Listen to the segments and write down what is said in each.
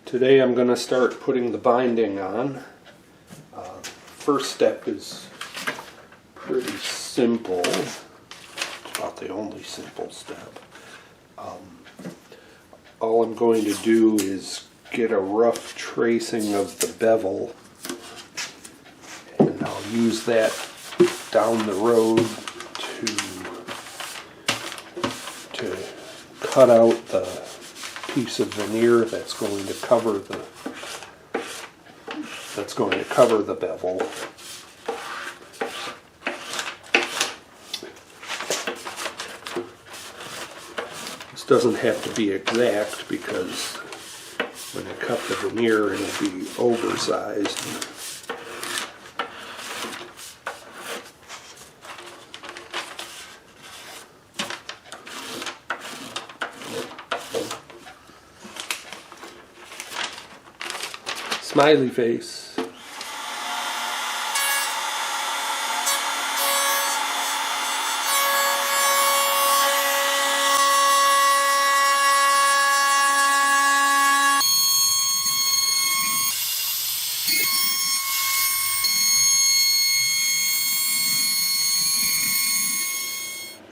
Today I'm going to start putting the binding on. First step is pretty simple. It's about the only simple step. All I'm going to do is get a rough tracing of the bevel, and I'll use that down the road to cut out the piece of veneer that's going to cover the bevel. This doesn't have to be exact because when I cut the veneer it'll be oversized. Smiley face.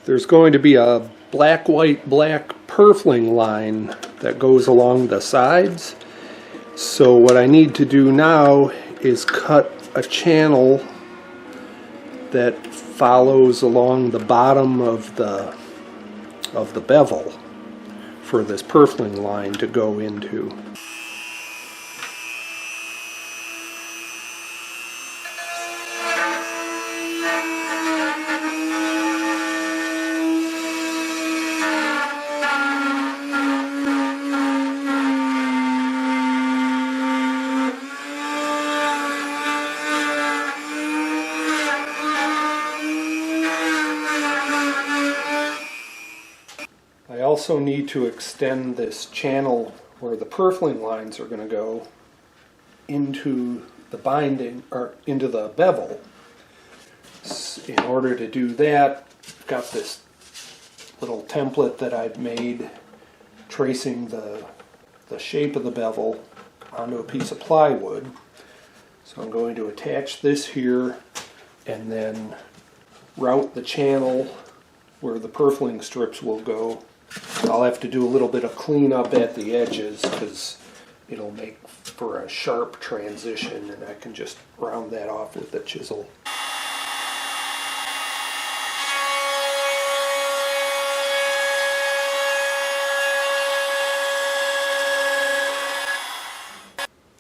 There's going to be a black, white, black purfling line that goes along the sides. So what I need to do now is cut a channel that follows along the bottom of the bevel for this purfling line to go into. I also need to extend this channel where the purfling lines are going to go into the binding, or into the bevel. In order to do that, I've got this little template that I've made tracing the shape of the bevel onto a piece of plywood. So I'm going to attach this here and then route the channel where the purfling strips will go. I'll have to do a little bit of cleanup at the edges because it'll make for a sharp transition, and I can just round that off with the chisel.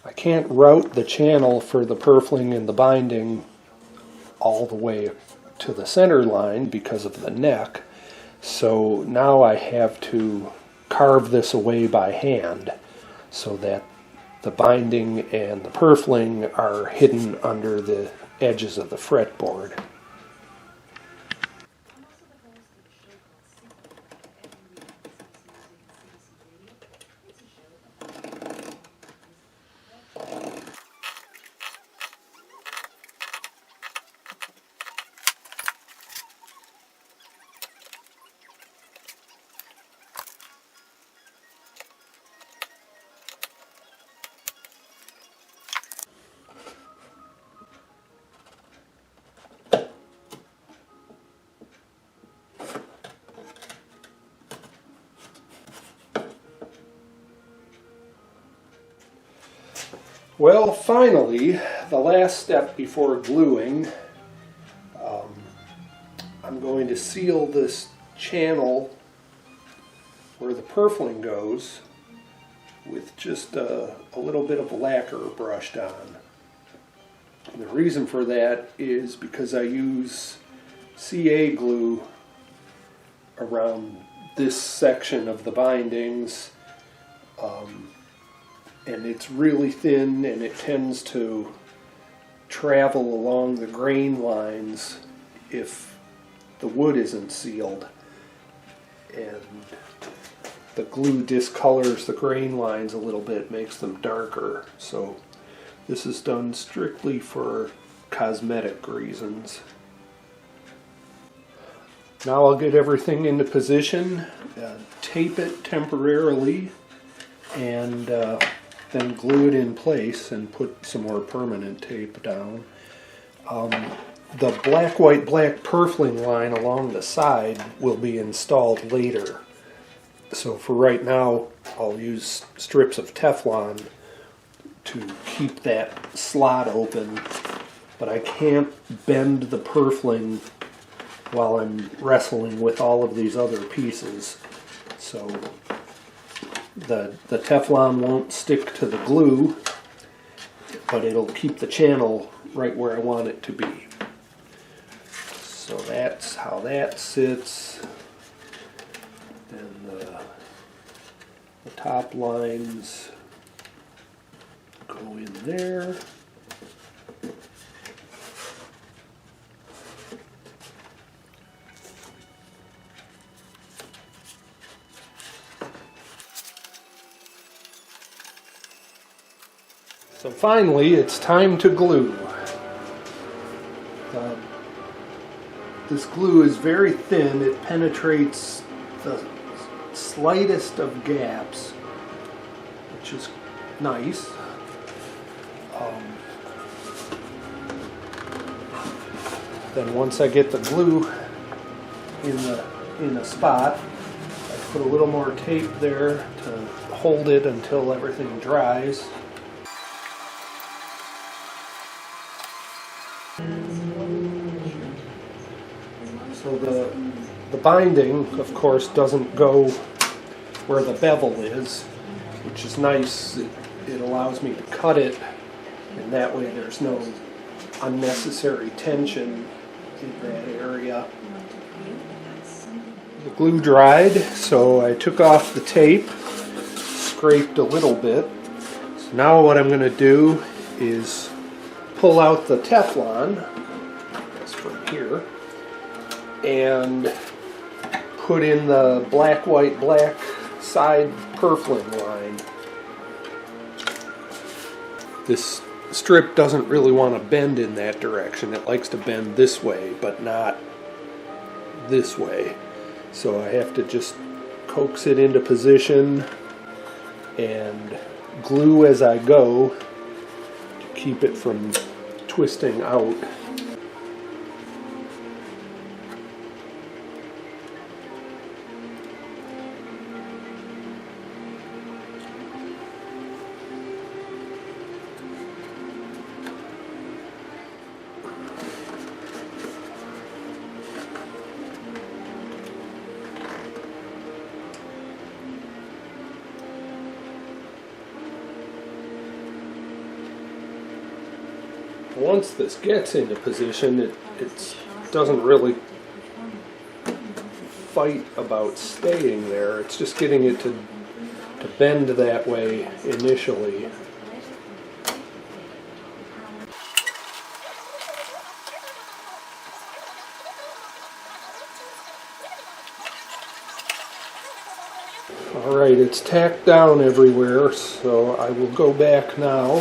I can't route the channel for the purfling and the binding all the way to the center line because of the neck. So now I have to carve this away by hand so that the binding and the purfling are hidden under the edges of the fretboard. Well, finally, the last step before gluing, I'm going to seal this channel where the purfling goes with just a little bit of lacquer brushed on. And the reason for that is because I use CA glue around this section of the bindings. And it's really thin, and it tends to travel along the grain lines if the wood isn't sealed, and the glue discolors the grain lines a little bit, makes them darker. So this is done strictly for cosmetic reasons. Now I'll get everything into position, tape it temporarily, and then glue it in place and put some more permanent tape down. The black, white, black purfling line along the side will be installed later. So for right now, I'll use strips of Teflon to keep that slot open, but I can't bend the purfling while I'm wrestling with all of these other pieces. So the Teflon won't stick to the glue, but it'll keep the channel right where I want it to be. So that's how that sits. And the top lines go in there. So finally, it's time to glue. This glue is very thin. It penetrates the slightest of gaps, which is nice. Then once I get the glue in a spot, I put a little more tape there to hold it until everything dries. So the binding, of course, doesn't go where the bevel is, which is nice. It allows me to cut it, and that way there's no unnecessary tension in that area. The glue dried, so I took off the tape, scraped a little bit. So now what I'm going to do is pull out the Teflon, that's from here, and put in the black, white, black side purfling line. This strip doesn't really want to bend in that direction. It likes to bend this way, but not this way. So I have to just coax it into position and glue as I go to keep it from twisting out. Once this gets into position, it doesn't really fight about staying there. It's just getting it to bend that way initially. Alright, it's tacked down everywhere, so I will go back now.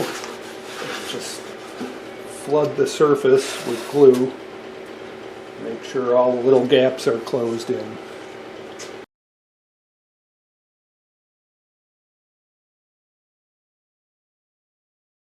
Just flood the surface with glue. Make sure all the little gaps are closed in.